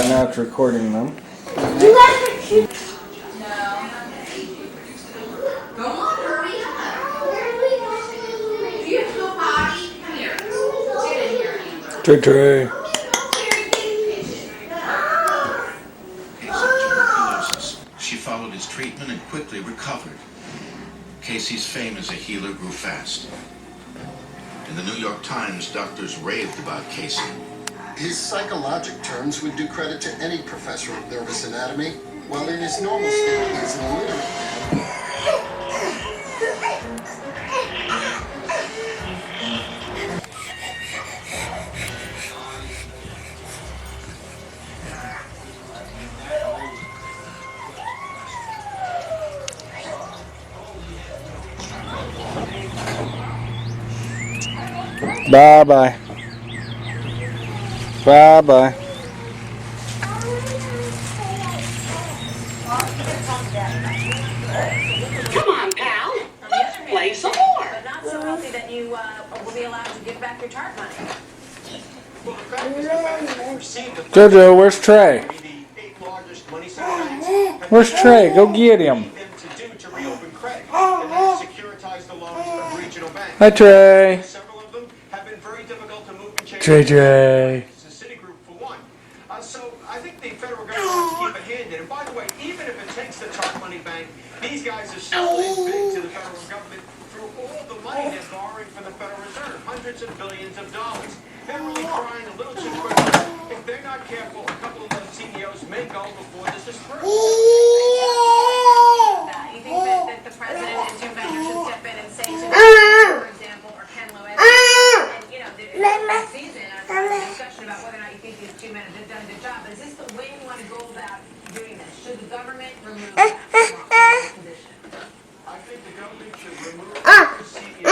now it's recording them. You guys are cute. No. Go on, hurry up. Do you have to go potty? Come here. Get in here, Amber. Trey Trey. Tuberculosis. She followed his treatment and quickly recovered. Casey's fame as a healer grew fast. In the New York Times, doctors raved about Casey. His psychologic terms would do credit to any professor of nervous anatomy, while in his normal state he is an illiterate man. Bye bye. Bye bye. Come on, pal. Let's play some more. But not so healthy that you will be allowed to give back your TARP money. Jojo, where's Trey? Where's Trey? Go get him. Hi, Trey. Several of them have been very difficult to move and change. JJ. Citigroup for one. So I think the federal government wants to keep a hand in. And by the way, even if it takes the TARP money bank, these guys are still big to the federal government through all the money they're borrowing from the Federal Reserve, hundreds of billions of dollars. They're really trying a little too quick. If they're not careful, a couple of those CEOs may go before this is through. You think that the president and Jim Baker should step in and say to them, for example, or Ken Lewis, and you know, this season, a discussion about whether or not you think these two men have done a good job. But is this the way you want to go about doing this? Should the government remove that position? I think the government should remove the CEOs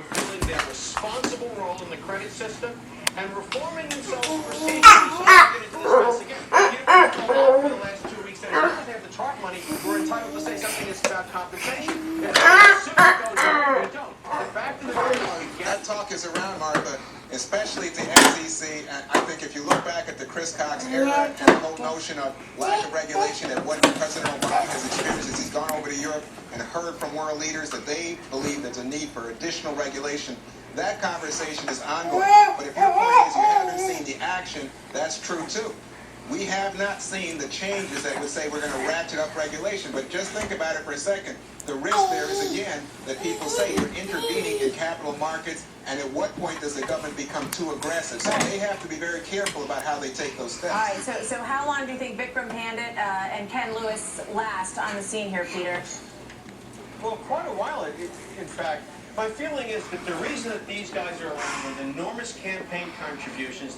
fulfilling their responsible role in the credit system and reforming themselves procedurally so they don't get into this mess again. You know, for the last 2 weeks that if they have the TARP money, we're entitled to say something that's about compensation. If the suit goes on, we don't. The fact of the matter is, that talk is around, Martha, especially at the FCC. And I think if you look back at the Chris Cox era and the whole notion of lack of regulation and what President Obama has experienced as he's gone over to Europe and heard from world leaders that they believe there's a need for additional regulation, that conversation is ongoing. But if your point is you haven't seen the action, that's true too. We have not seen the changes that would say we're going to ratchet up regulation. But just think about it for a second. The risk there is, again, that people say you're intervening in capital markets, and at what point does the government become too aggressive? So they have to be very careful about how they take those steps. All right, so how long do you think Vikram Pandit and Ken Lewis last on the scene here, Peter? well, quite a while, in fact. My feeling is that the reason that these guys are around with enormous campaign contributions